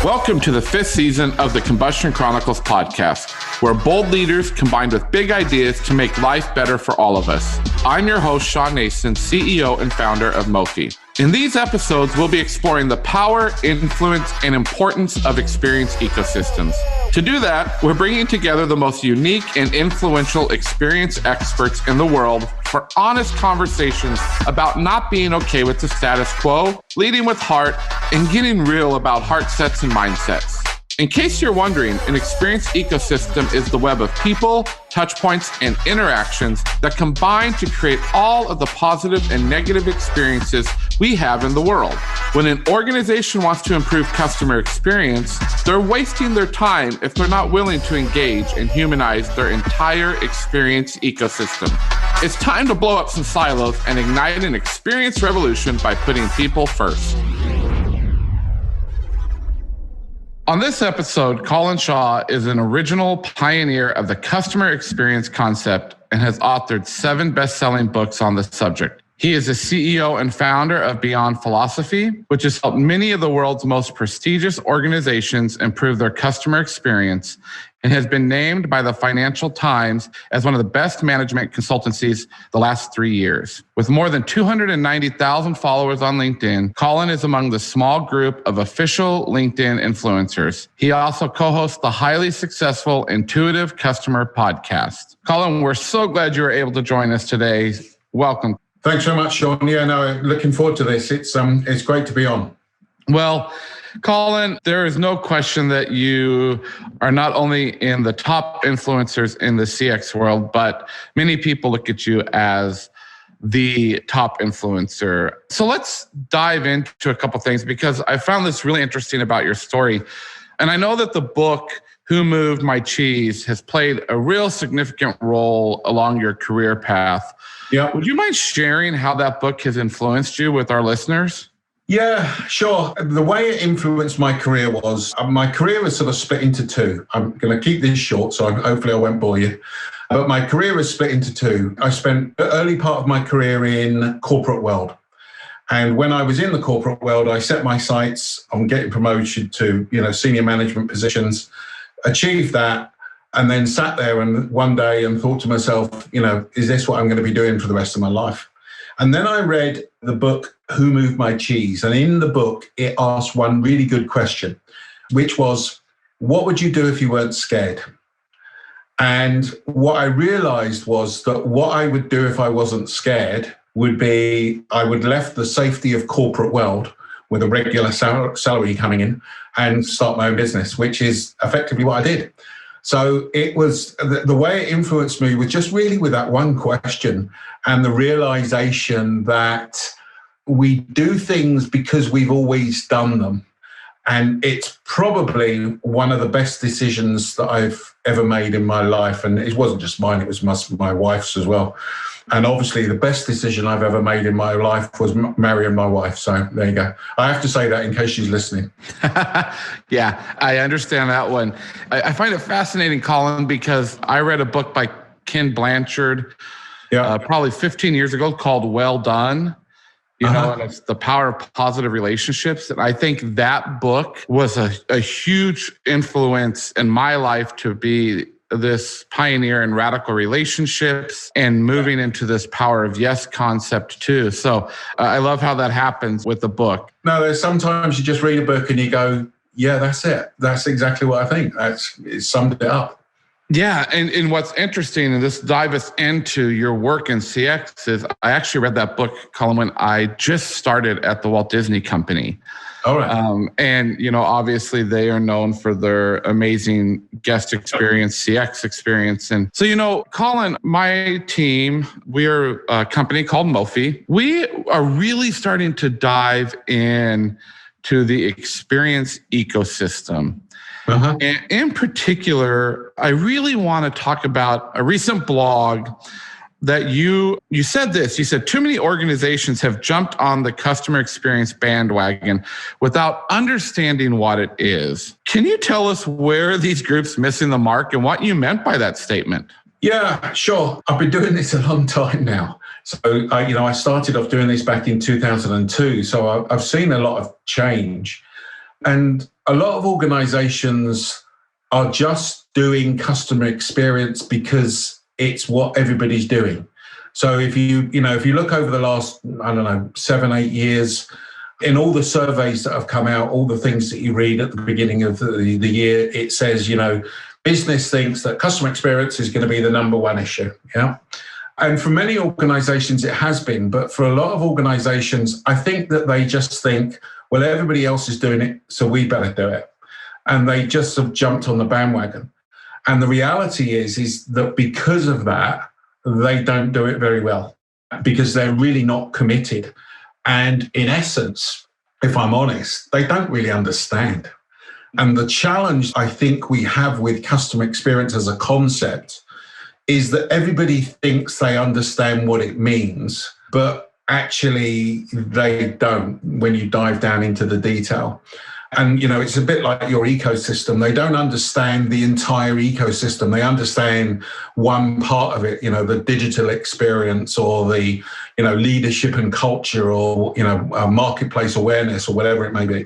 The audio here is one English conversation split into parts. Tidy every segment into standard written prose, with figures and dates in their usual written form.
Welcome to the 5th season of the Combustion Chronicles podcast, where bold leaders combined with big ideas to make life better for all of us. I'm your host, Sean Nason, CEO and founder of Mofi. In these episodes, we'll be exploring the power, influence, and importance of experience ecosystems. To do that, we're bringing together the most unique and influential experience experts in the world for honest conversations about not being okay with the status quo, leading with heart, and getting real about heart sets and mindsets. In case you're wondering, an experience ecosystem is the web of people, touch points, and interactions that combine to create all of the positive and negative experiences we have in the world. When an organization wants to improve customer experience, they're wasting their time if they're not willing to engage and humanize their entire experience ecosystem. It's time to blow up some silos and ignite an experience revolution by putting people first. On this episode, Colin Shaw is an original pioneer of the customer experience concept and has authored 7 best-selling books on the subject. He is the CEO and founder of Beyond Philosophy, which has helped many of the world's most prestigious organizations improve their customer experience, and has been named by the Financial Times as one of the best management consultancies the last 3 years. With more than 290,000 followers on LinkedIn, Colin is among the small group of official LinkedIn influencers. He also co-hosts the highly successful Intuitive Customer podcast. Colin, we're so glad you were able to join us today. Welcome. Thanks very much, Sean. Yeah, no, looking forward to this. It's great to be on. Well, Colin, there is no question that you are not only in the top influencers in the CX world, but many people look at you as the top influencer. So let's dive into a couple things, because I found this really interesting about your story. And I know that the book, Who Moved My Cheese, has played a real significant role along your career path. Yeah. Would you mind sharing how that book has influenced you with our listeners? Yeah, sure. The way it influenced my career was, my career was sort of split into 2. I'm going to keep this short, so hopefully I won't bore you. But my career was split into 2. I spent the early part of my career in corporate world. And when I was in the corporate world, I set my sights on getting promoted to, senior management positions, achieved that, and then sat there and one day and thought to myself, is this what I'm going to be doing for the rest of my life? And then I read the book, Who Moved My Cheese? And in the book, it asked one really good question, which was, what would you do if you weren't scared? And what I realized was that what I would do if I wasn't scared would be, I would left the safety of corporate world with a regular salary coming in and start my own business, which is effectively what I did. So it was, the way it influenced me was just really with that one question and the realization that we do things because we've always done them. And it's probably one of the best decisions that I've ever made in my life. And it wasn't just mine, it was my wife's as well. And obviously the best decision I've ever made in my life was marrying my wife. So there you go. I have to say that in case she's listening. Yeah, I understand that one. I find it fascinating, Colin, because I read a book by Ken Blanchard probably 15 years ago called Well Done. And it's the power of positive relationships. And I think that book was a huge influence in my life to be this pioneer in radical relationships and moving into this power of yes concept too. So I love how that happens with the book. No, there's sometimes you just read a book and you go, yeah, that's it. That's exactly what I think. It summed it up. Yeah. And what's interesting, and this dives us into your work in CX, is I actually read that book, Colin, when I just started at the Walt Disney Company. All right. And, obviously they are known for their amazing guest experience, CX experience. And so, Colin, my team, we're a company called Mofi. We are really starting to dive in to the experience ecosystem. And in particular, I really want to talk about a recent blog that you said this. You said, too many organizations have jumped on the customer experience bandwagon without understanding what it is. Can you tell us where these groups missing the mark and what you meant by that statement? Yeah, sure. I've been doing this a long time now. So, I started off doing this back in 2002. So I've seen a lot of change. And a lot of organizations are just doing customer experience because it's what everybody's doing. So if you look over the last, 7, 8 years, in all the surveys that have come out, all the things that you read at the beginning of the year, it says, business thinks that customer experience is going to be the number one issue. Yeah. And for many organizations, it has been. But for a lot of organizations, I think that they just think, well, everybody else is doing it, so we better do it. And they just have jumped on the bandwagon. And the reality is that because of that, they don't do it very well because they're really not committed. And in essence, if I'm honest, they don't really understand. And the challenge I think we have with customer experience as a concept is that everybody thinks they understand what it means, but actually they don't when you dive down into the detail. And, it's a bit like your ecosystem. They don't understand the entire ecosystem. They understand one part of it, the digital experience or the, leadership and culture or, marketplace awareness or whatever it may be.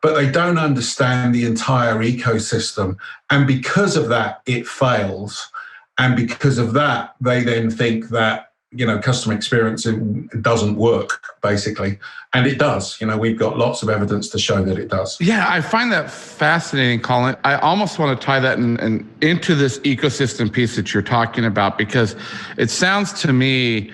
But they don't understand the entire ecosystem. And because of that, it fails. And because of that, they then think that, customer experience doesn't work, basically. And it does. We've got lots of evidence to show that it does. Yeah, I find that fascinating, Colin. I almost want to tie that into this ecosystem piece that you're talking about, because it sounds to me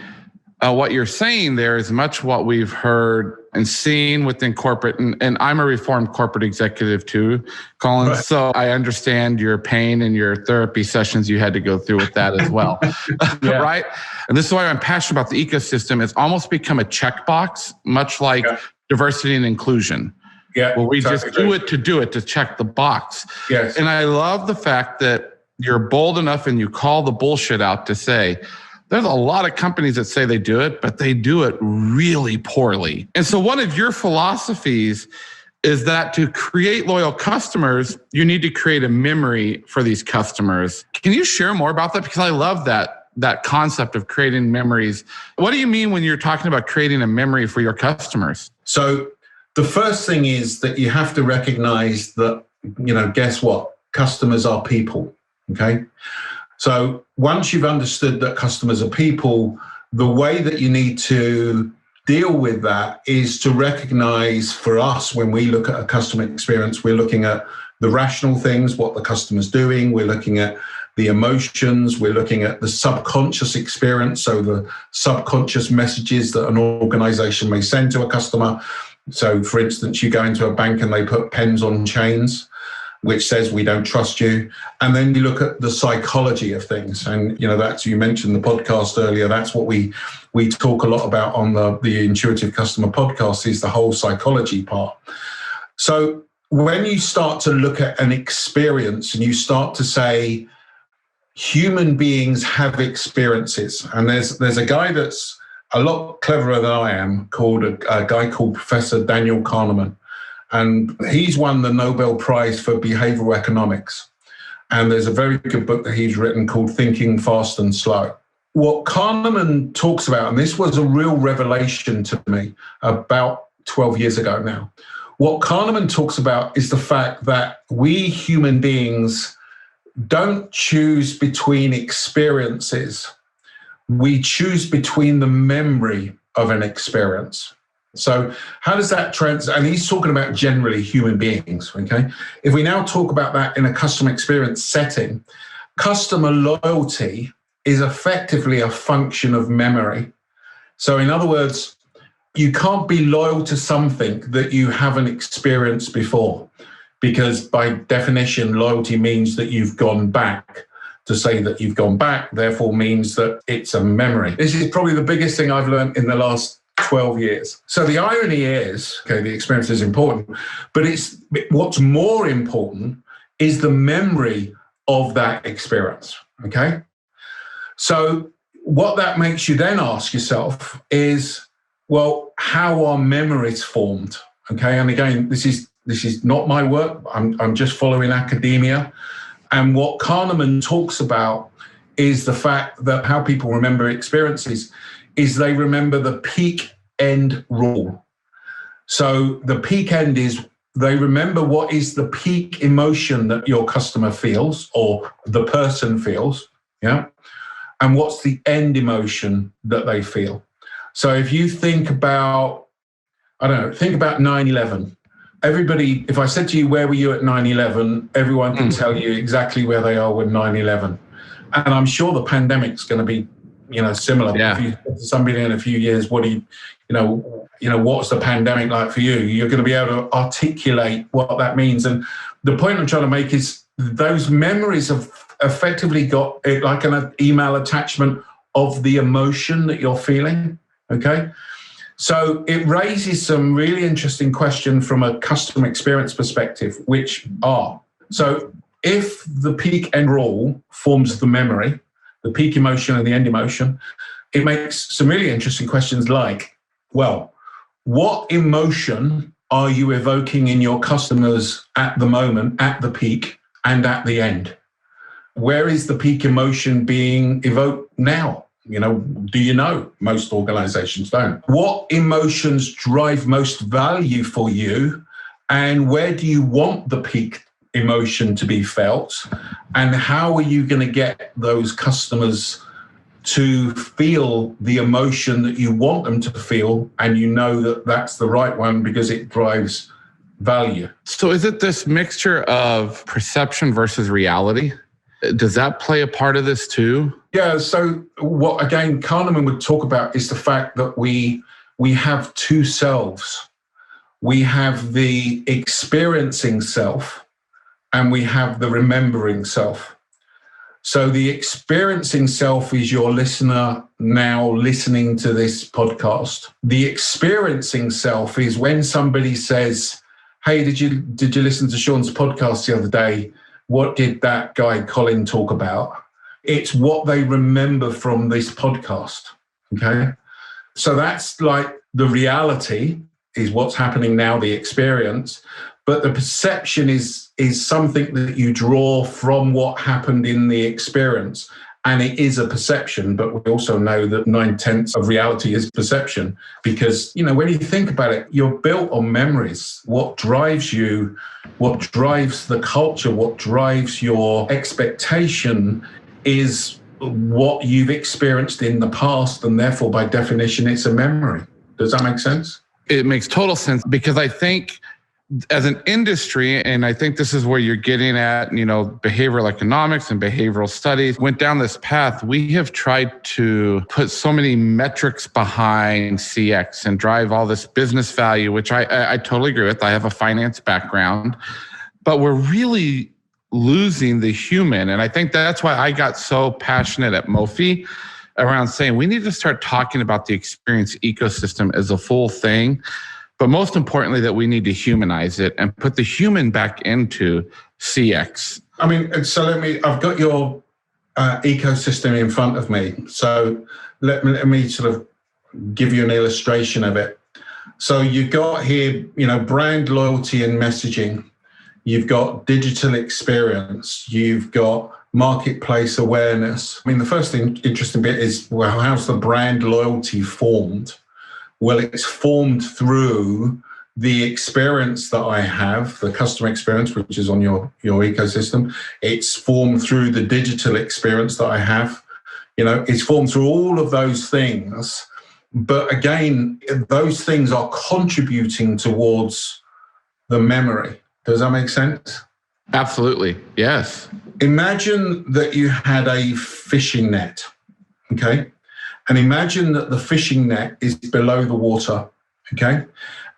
what you're saying there is much what we've heard and seen within corporate. And I'm a reformed corporate executive too, Colin. Right. So I understand your pain and your therapy sessions you had to go through with that as well. Right? And this is why I'm passionate about the ecosystem. It's almost become a checkbox, much like diversity and inclusion. Yeah. Where we just do it, to check the box. Yes. And I love the fact that you're bold enough and you call the bullshit out to say, there's a lot of companies that say they do it, but they do it really poorly. And so one of your philosophies is that to create loyal customers, you need to create a memory for these customers. Can you share more about that? Because I love that concept of creating memories. What do you mean when you're talking about creating a memory for your customers? So the first thing is that you have to recognize that, guess what? Customers are people, okay? So once you've understood that customers are people, the way that you need to deal with that is to recognize, for us, when we look at a customer experience, we're looking at the rational things, what the customer's doing. We're looking at the emotions. We're looking at the subconscious experience, so the subconscious messages that an organization may send to a customer. So, for instance, you go into a bank and they put pens on chains, which says we don't trust you. And then you look at the psychology of things. And, that's, you mentioned the podcast earlier, that's what we talk a lot about on the Intuitive Customer podcast, is the whole psychology part. So when you start to look at an experience and you start to say, human beings have experiences, and there's a guy that's a lot cleverer than I am, called a guy called Professor Daniel Kahneman. And he's won the Nobel Prize for Behavioral Economics. And there's a very good book that he's written called Thinking Fast and Slow. What Kahneman talks about, and this was a real revelation to me about 12 years ago now, what Kahneman talks about is the fact that we human beings don't choose between experiences. We choose between the memory of an experience. So how does that and he's talking about generally human beings, okay? If we now talk about that in a customer experience setting, customer loyalty is effectively a function of memory. So in other words, you can't be loyal to something that you haven't experienced before, because by definition, loyalty means that you've gone back. To say that you've gone back, therefore, means that it's a memory. This is probably the biggest thing I've learned in the last 12 years. So the irony is, okay, the experience is important, but what's more important is the memory of that experience, okay? So what that makes you then ask yourself is, well, how are memories formed, okay? And again, this is not my work. I'm just following academia. And what Kahneman talks about is the fact that how people remember experiences is they remember the peak end rule. So the peak end is They remember what is the peak emotion that your customer feels or the person feels, yeah? And what's the end emotion that they feel. So if you think about, think about 9/11. Everybody, if I said to you, where were you at 9/11? Everyone can tell you exactly where they are with 9/11. And I'm sure the pandemic's going to be, similar. Yeah. If you said to somebody in a few years, what's the pandemic like for you? You're going to be able to articulate what that means. And the point I'm trying to make is those memories have effectively got like an email attachment of the emotion that you're feeling, okay? So it raises some really interesting questions from a customer experience perspective, which are, so if the peak end rule forms the memory, the peak emotion and the end emotion, it makes some really interesting questions like, well, what emotion are you evoking in your customers at the moment, at the peak and at the end? Where is the peak emotion being evoked now? Do you know? Most organizations don't. What emotions drive most value for you? And where do you want the peak emotion to be felt? And how are you going to get those customers to feel the emotion that you want them to feel? And you know that that's the right one because it drives value. So is it this mixture of perception versus reality? Does that play a part of this too? Yeah, so what, again, Kahneman would talk about is the fact that we have two selves. We have the experiencing self and we have the remembering self. So the experiencing self is your listener now listening to this podcast. The experiencing self is when somebody says, hey, did you listen to Sean's podcast the other day? What did that guy Colin talk about? It's what they remember from this podcast, okay? So that's like the reality is what's happening now, the experience. But the perception is something that you draw from what happened in the experience. And it is a perception, but we also know that 9/10 of reality is perception. Because, when you think about it, you're built on memories. What drives you, what drives the culture, what drives your expectation is what you've experienced in the past. And therefore, by definition, it's a memory. Does that make sense? It makes total sense because I think as an industry, and I think this is where you're getting at, behavioral economics and behavioral studies went down this path. We have tried to put so many metrics behind CX and drive all this business value, which I totally agree with. I have a finance background, but we're really losing the human. And I think that's why I got so passionate at Mofi around saying we need to start talking about the experience ecosystem as a full thing. But most importantly, that we need to humanize it and put the human back into CX. I've got your ecosystem in front of me. So let me sort of give you an illustration of it. So you've got here, brand loyalty and messaging. You've got digital experience. You've got marketplace awareness. The first interesting bit is, well, how's the brand loyalty formed? Well, it's formed through the experience that I have, the customer experience, which is on your ecosystem. It's formed through the digital experience that I have. It's formed through all of those things. But again, those things are contributing towards the memory. Does that make sense? Absolutely. Yes. Imagine that you had a fishing net, okay? And imagine that the fishing net is below the water, okay?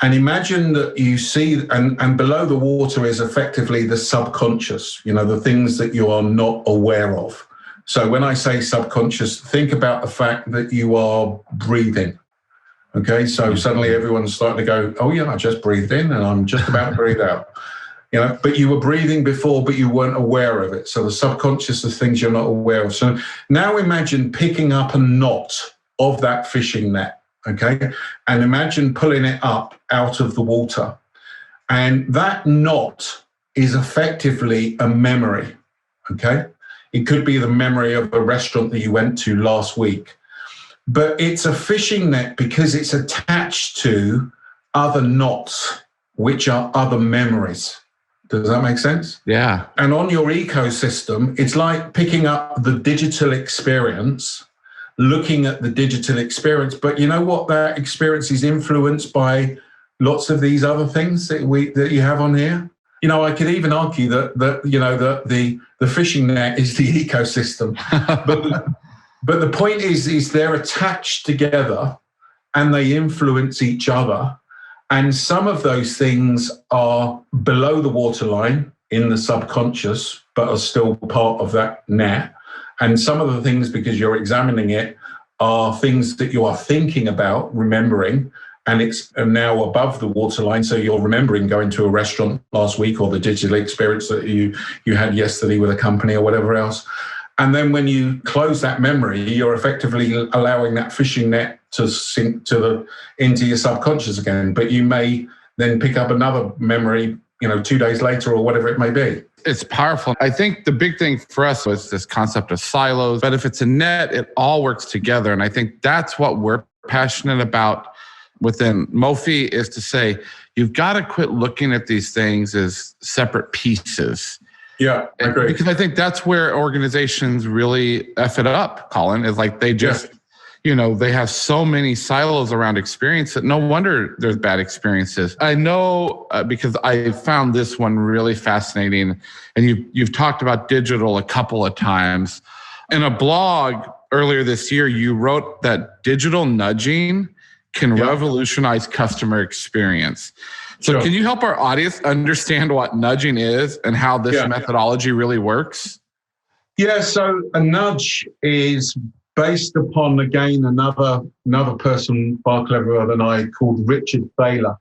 And imagine that you see, and below the water is effectively the subconscious, the things that you are not aware of. So when I say subconscious, think about the fact that you are breathing, okay? So suddenly everyone's starting to go, oh yeah, I just breathed in and I'm just about to breathe out. But you were breathing before, but you weren't aware of it. So the subconscious are things you're not aware of. So now imagine picking up a knot of that fishing net, okay? And imagine pulling it up out of the water. And that knot is effectively a memory, okay? It could be the memory of a restaurant that you went to last week. But it's a fishing net because it's attached to other knots which are other memories. Does that make sense? Yeah. And on your ecosystem, it's like picking up the digital experience, looking at the digital experience. But you know what? That experience is influenced by lots of these other things that you have on here. You know, I could even argue that the fishing net is the ecosystem. but the point is they're attached together and they influence each other. And some of those things are below the waterline in the subconscious, but are still part of that net. And some of the things, because you're examining it, are things that you are thinking about, remembering, and it's now above the waterline. So you're remembering going to a restaurant last week, or the digital experience that you had yesterday with a company or whatever else. And then when you close that memory, you're effectively allowing that fishing net to sink into your subconscious again. But you may then pick up another memory, 2 days later or whatever it may be. It's powerful. I think the big thing for us was this concept of silos. But if it's a net, it all works together. And I think that's what we're passionate about within Mofi, is to say, you've got to quit looking at these things as separate pieces. Yeah, I agree. Because I think that's where organizations really F it up, Colin, is like they just, they have so many silos around experience that no wonder there's bad experiences. I know because I found this one really fascinating, and you've talked about digital a couple of times. In a blog earlier this year, you wrote that digital nudging can revolutionize customer experience. So can you help our audience understand what nudging is and how this methodology really works? Yeah, so a nudge is based upon, again, another person far cleverer than I, called Richard Thaler,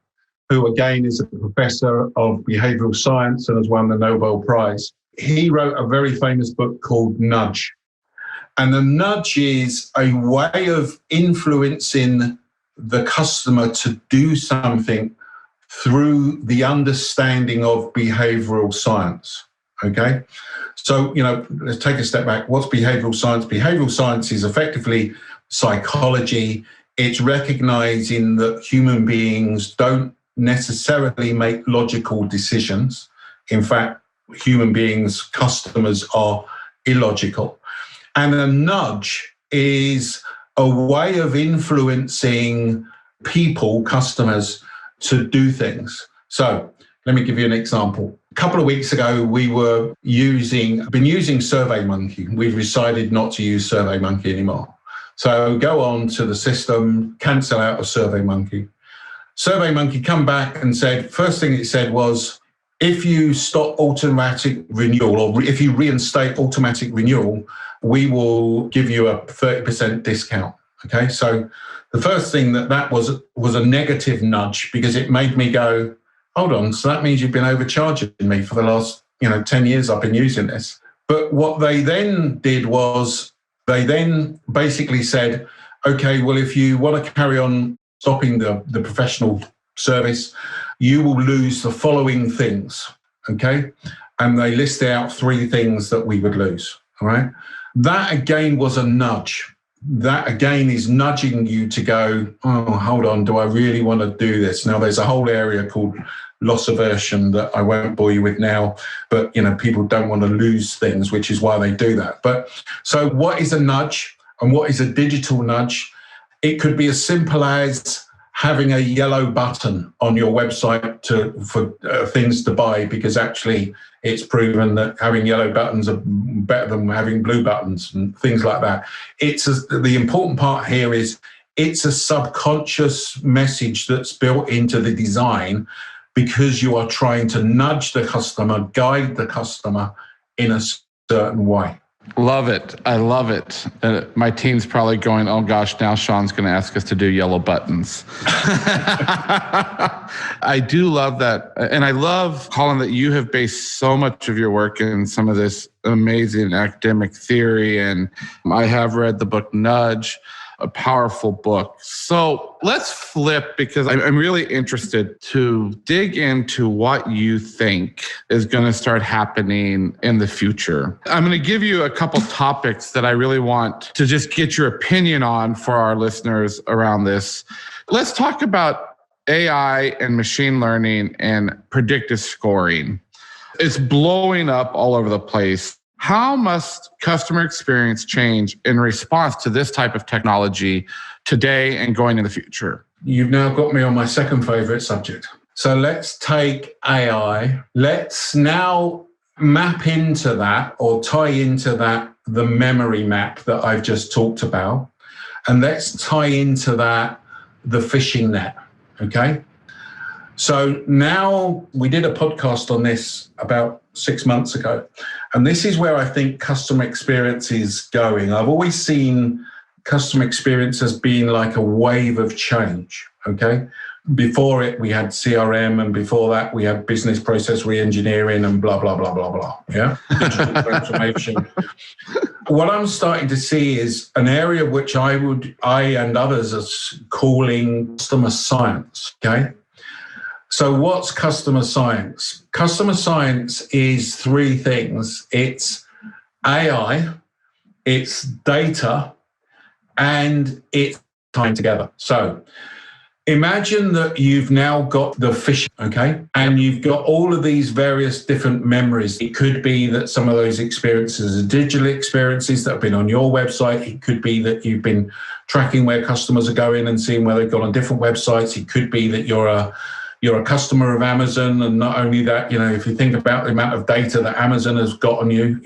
who again is a professor of behavioral science and has won the Nobel Prize. He wrote a very famous book called Nudge. And the nudge is a way of influencing the customer to do something through the understanding of behavioral science, okay? So, let's take a step back. What's behavioral science? Behavioral science is effectively psychology. It's recognizing that human beings don't necessarily make logical decisions. In fact, human beings, customers, are illogical. And a nudge is a way of influencing people, customers, to do things. So let me give you an example. A couple of weeks ago, we were been using SurveyMonkey. We've decided not to use SurveyMonkey anymore. So go on to the system, cancel out of SurveyMonkey. SurveyMonkey come back and said, first thing it said was, if you stop automatic renewal, or if you reinstate automatic renewal, we will give you a 30% discount. Okay, so the first thing that was a negative nudge, because it made me go, hold on, so that means you've been overcharging me for the last 10 years I've been using this. But what they then did was they then basically said, okay, well, if you want to carry on stopping the professional service, you will lose the following things, okay? And they list out 3 things that we would lose, all right? That again was a nudge. That again is nudging you to go, oh, hold on, do I really want to do this? Now, there's a whole area called loss aversion that I won't bore you with now, but people don't want to lose things, which is why they do that. But so what is a nudge and what is a digital nudge? It could be as simple as having a yellow button on your website for things to buy, because actually it's proven that having yellow buttons are better than having blue buttons and things like that. The important part here is it's a subconscious message that's built into the design, because you are trying to nudge the customer, guide the customer in a certain way. Love it. I love it. My team's probably going, oh gosh, now Sean's going to ask us to do yellow buttons. I do love that. And I love, Colin, that you have based so much of your work in some of this amazing academic theory. And I have read the book Nudge, a powerful book. So let's flip, because I'm really interested to dig into what you think is going to start happening in the future. I'm going to give you a couple topics that I really want to just get your opinion on for our listeners around this. Let's talk about AI and machine learning and predictive scoring. It's blowing up all over the place. How must customer experience change in response to this type of technology today and going in the future? You've now got me on my second favorite subject. So let's take AI. Let's now map into that or tie into that the memory map that I've just talked about. And let's tie into that the phishing net. Okay. So now we did a podcast on this about 6 months ago. And this is where I think customer experience is going. I've always seen customer experience as being like a wave of change. Okay. Before it, we had CRM, and before that, we had business process re-engineering and blah, blah, blah, blah, blah. Yeah. Digital transformation. What I'm starting to see is an area which I and others are calling customer science. Okay. So what's customer science? Customer science is three things. It's AI, it's data, and it's tying together. So imagine that you've now got the phishing, okay? And you've got all of these various different memories. It could be that some of those experiences are digital experiences that have been on your website. It could be that you've been tracking where customers are going and seeing where they've gone on different websites. It could be that you're a customer of Amazon. And not only that, if you think about the amount of data that Amazon has got on you,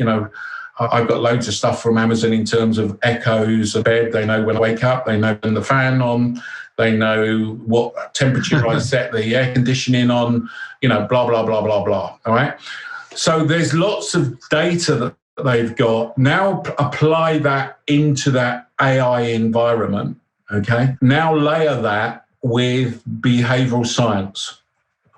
I've got loads of stuff from Amazon in terms of echoes of bed. They know when I wake up, they know when the fan on, they know what temperature I set the air conditioning on, blah, blah, blah, blah, blah. All right. So there's lots of data that they've got. Now apply that into that AI environment. Okay. Now layer that with behavioral science.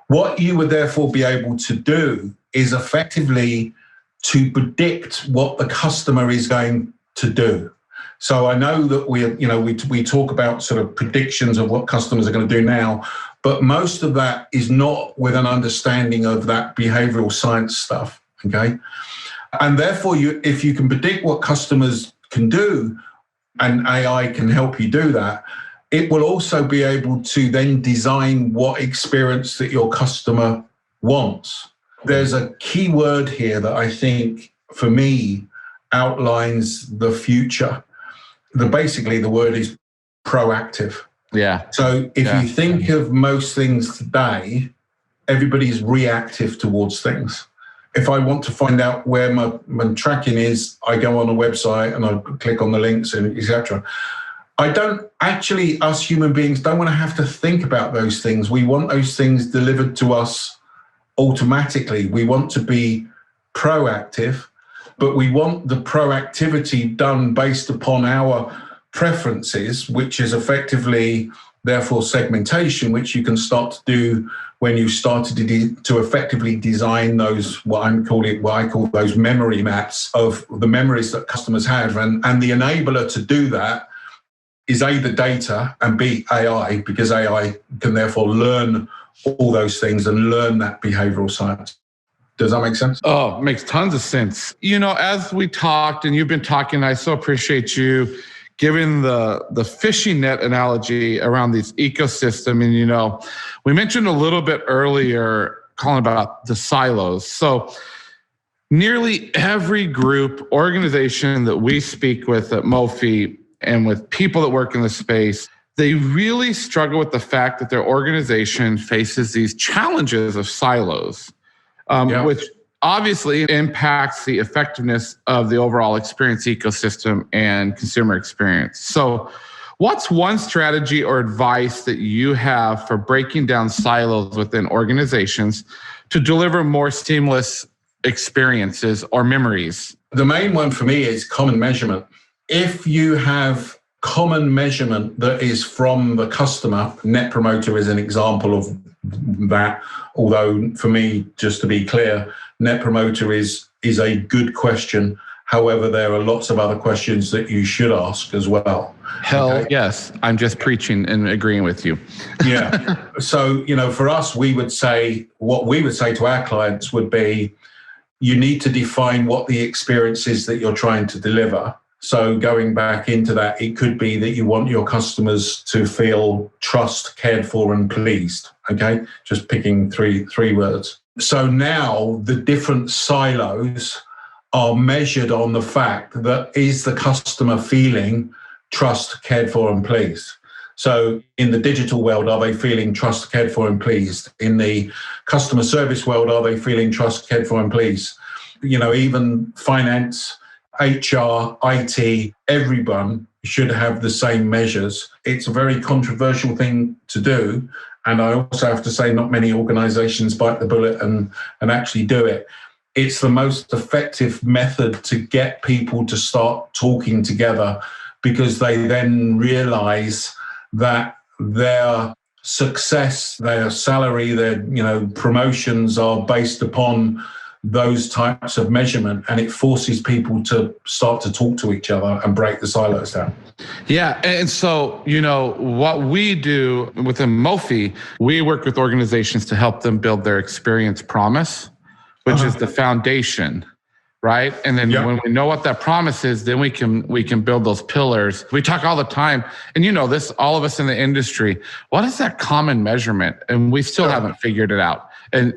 What you would therefore be able to do is effectively to predict what the customer is going to do. So I know that we talk about sort of predictions of what customers are going to do now, but most of that is not with an understanding of that behavioral science stuff, okay? And therefore, if you can predict what customers can do, and AI can help you do that, it will also be able to then design what experience that your customer wants. There's a key word here that I think, for me, outlines the future. Basically, the word is proactive. Yeah. So if you think of most things today, everybody's reactive towards things. If I want to find out where my tracking is, I go on a website and I click on the links and etc. Us human beings don't want to have to think about those things. We want those things delivered to us automatically. We want to be proactive, but we want the proactivity done based upon our preferences, which is effectively, therefore, segmentation, which you can start to do when you started to effectively design those, what I call those memory maps of the memories that customers have. And the enabler to do that is A, the data, and B, AI, because AI can therefore learn all those things and learn that behavioral science. Does that make sense? Oh, it makes tons of sense. As we talked and you've been talking, I so appreciate you giving the fishing net analogy around this ecosystem. And, we mentioned a little bit earlier, Colin, about the silos. So nearly every group, organization that we speak with at Mofi and with people that work in the space, they really struggle with the fact that their organization faces these challenges of silos, which obviously impacts the effectiveness of the overall experience ecosystem and consumer experience. So what's one strategy or advice that you have for breaking down silos within organizations to deliver more seamless experiences or memories? The main one for me is common measurement. If you have common measurement that is from the customer, Net Promoter is an example of that. Although for me, just to be clear, Net Promoter is a good question. However, there are lots of other questions that you should ask as well. Hell yes. I'm just preaching and agreeing with you. Yeah. So, for us, what we would say to our clients would be, you need to define what the experience is that you're trying to deliver. So going back into that, it could be that you want your customers to feel trust, cared for, and pleased. Okay, just picking three words. So now the different silos are measured on the fact that is the customer feeling trust, cared for, and pleased. So in the digital world, are they feeling trust, cared for, and pleased? In the customer service world, are they feeling trust, cared for, and pleased? Even finance, HR, IT, everyone should have the same measures. It's a very controversial thing to do. And I also have to say, not many organizations bite the bullet and actually do it. It's the most effective method to get people to start talking together, because they then realize that their success, their salary, their promotions are based upon those types of measurement, and it forces people to start to talk to each other and break the silos down. Yeah. And so, what we do within Mofi, we work with organizations to help them build their experience promise, which is the foundation, right? And then when we know what that promise is, then we can build those pillars. We talk all the time, and this, all of us in the industry, what is that common measurement? And we still haven't figured it out. And,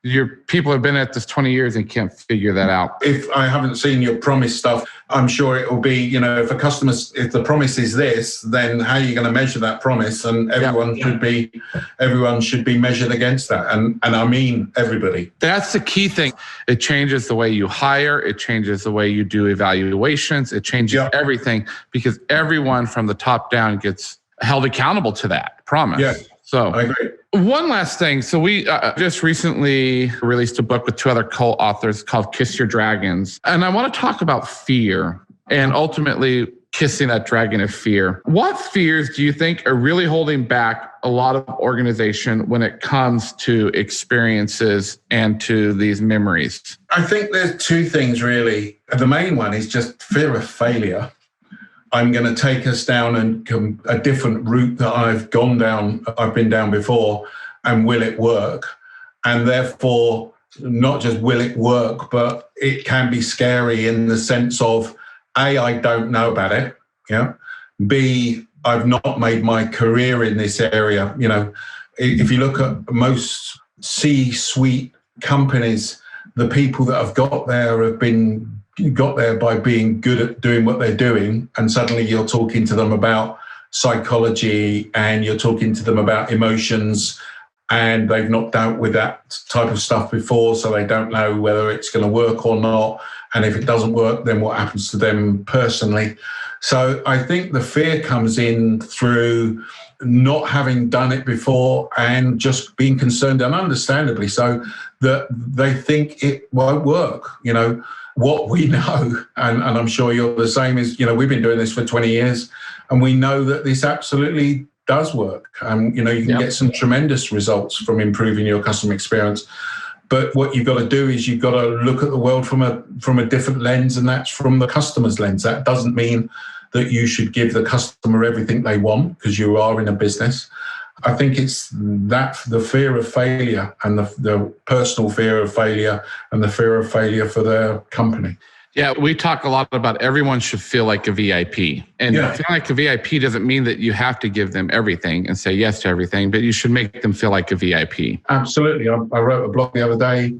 your people have been at this 20 years and can't figure that out. If I haven't seen your promise stuff, I'm sure it will be, if the promise is this, then how are you going to measure that promise? And everyone should be measured against that. And I mean, everybody. That's the key thing. It changes the way you hire. It changes the way you do evaluations. It changes everything, because everyone from the top down gets held accountable to that promise. Yeah. So I agree. One last thing. So we just recently released a book with 2 other co-authors called Kiss Your Dragons. And I want to talk about fear and ultimately kissing that dragon of fear. What fears do you think are really holding back a lot of organization when it comes to experiences and to these memories? I think there's 2 things really. The main one is just fear of failure. I'm going to take us down a different route that I've been down before, and will it work? And therefore, not just will it work, but it can be scary in the sense of, A, I don't know about it. Yeah. B, I've not made my career in this area. If you look at most C-suite companies, the people that have got there got there by being good at doing what they're doing, and suddenly you're talking to them about psychology and you're talking to them about emotions, and they've not dealt with that type of stuff before, so they don't know whether it's going to work or not, and if it doesn't work, then what happens to them personally. So I think the fear comes in through not having done it before and just being concerned, and understandably so, that they think it won't work. What we know, and I'm sure you're the same, is, we've been doing this for 20 years, and we know that this absolutely does work. You can get some tremendous results from improving your customer experience. But what you've got to do is you've got to look at the world from a different lens, and that's from the customer's lens. That doesn't mean that you should give the customer everything they want, because you are in a business. I think it's the fear of failure, and the personal fear of failure, and the fear of failure for their company. Yeah, we talk a lot about everyone should feel like a VIP. And feeling like a VIP doesn't mean that you have to give them everything and say yes to everything, but you should make them feel like a VIP. Absolutely. I wrote a blog the other day,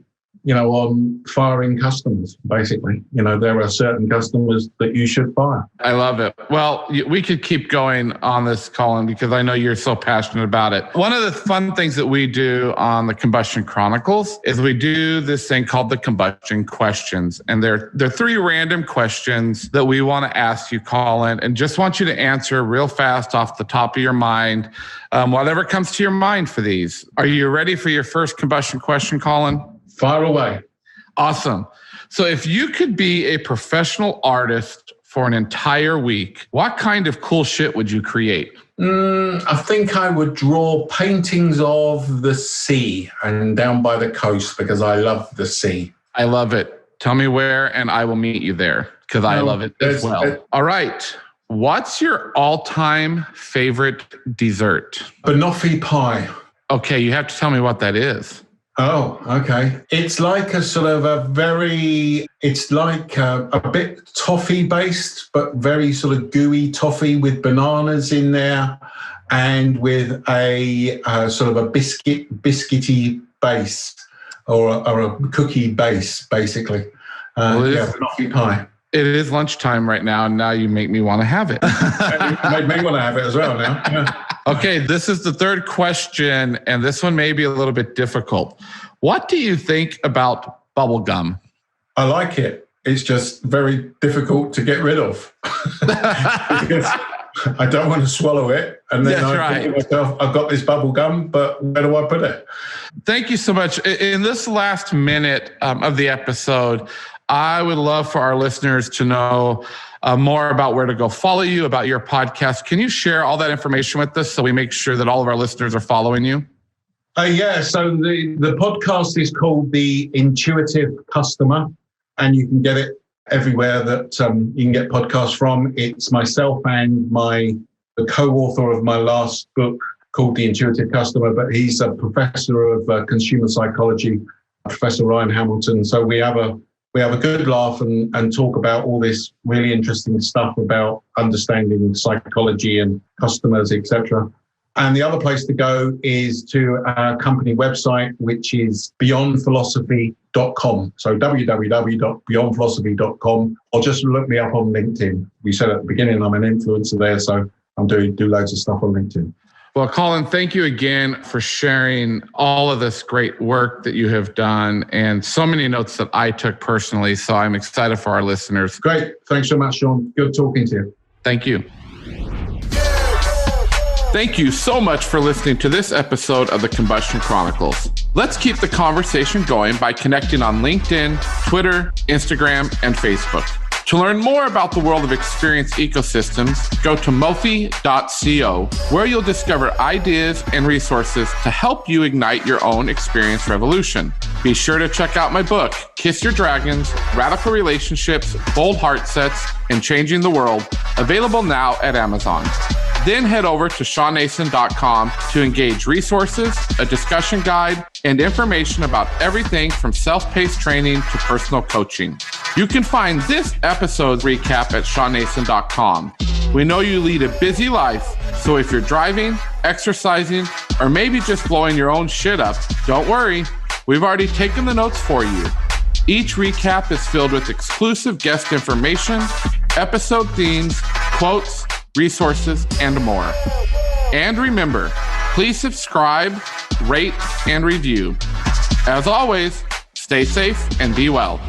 on firing customers, basically. There are certain customers that you should fire. I love it. Well, we could keep going on this, Colin, because I know you're so passionate about it. One of the fun things that we do on the Combustion Chronicles is we do this thing called the Combustion Questions. And they're 3 random questions that we want to ask you, Colin, and just want you to answer real fast off the top of your mind, whatever comes to your mind for these. Are you ready for your first combustion question, Colin? Fire away. Awesome. So if you could be a professional artist for an entire week, what kind of cool shit would you create? I think I would draw paintings of the sea and down by the coast, because I love the sea. I love it. Tell me where and I will meet you there, because I love it as well. All right. What's your all-time favorite dessert? Banoffee pie. Okay, you have to tell me what that is. Oh, okay. It's like a sort of it's like a bit toffee based, but very sort of gooey toffee with bananas in there and with a sort of a biscuity base or a cookie base, basically. Banoffee pie. It is lunchtime right now, and now you make me want to have it. You made me want to have it as well now. Yeah. Okay, this is the third question, and this one may be a little bit difficult. What do you think about bubble gum? I like it. It's just very difficult to get rid of because I don't want to swallow it. And then think to myself, I've got this bubble gum, but where do I put it? Thank you so much. In this last minute of the episode, I would love for our listeners to know more about where to go follow you, about your podcast. Can you share all that information with us so we make sure that all of our listeners are following you? Yeah. So the podcast is called The Intuitive Customer, and you can get it everywhere that you can get podcasts from. It's myself and the co-author of my last book called The Intuitive Customer, but he's a professor of consumer psychology, Professor Ryan Hamilton. So we have a good laugh and talk about all this really interesting stuff about understanding psychology and customers, etc. And the other place to go is to our company website, which is beyondphilosophy.com. So www.beyondphilosophy.com, or just look me up on LinkedIn. We said at the beginning I'm an influencer there, so I'm do loads of stuff on LinkedIn. Well, Colin, thank you again for sharing all of this great work that you have done and so many notes that I took personally. So I'm excited for our listeners. Great. Thanks so much, Sean. Good talking to you. Thank you. Thank you so much for listening to this episode of the Combustion Chronicles. Let's keep the conversation going by connecting on LinkedIn, Twitter, Instagram, and Facebook. To learn more about the world of experience ecosystems, go to mofi.co, where you'll discover ideas and resources to help you ignite your own experience revolution. Be sure to check out my book, Kiss Your Dragons, Radical Relationships, Bold Heart Sets, and Changing the World, available now at Amazon. Then head over to SeanNason.com to engage resources, a discussion guide, and information about everything from self-paced training to personal coaching. You can find this episode's recap at SeanNason.com. We know you lead a busy life, so if you're driving, exercising, or maybe just blowing your own shit up, don't worry, we've already taken the notes for you. Each recap is filled with exclusive guest information, episode themes, quotes, resources, and more. And remember, please subscribe, rate, and review. As always, stay safe and be well.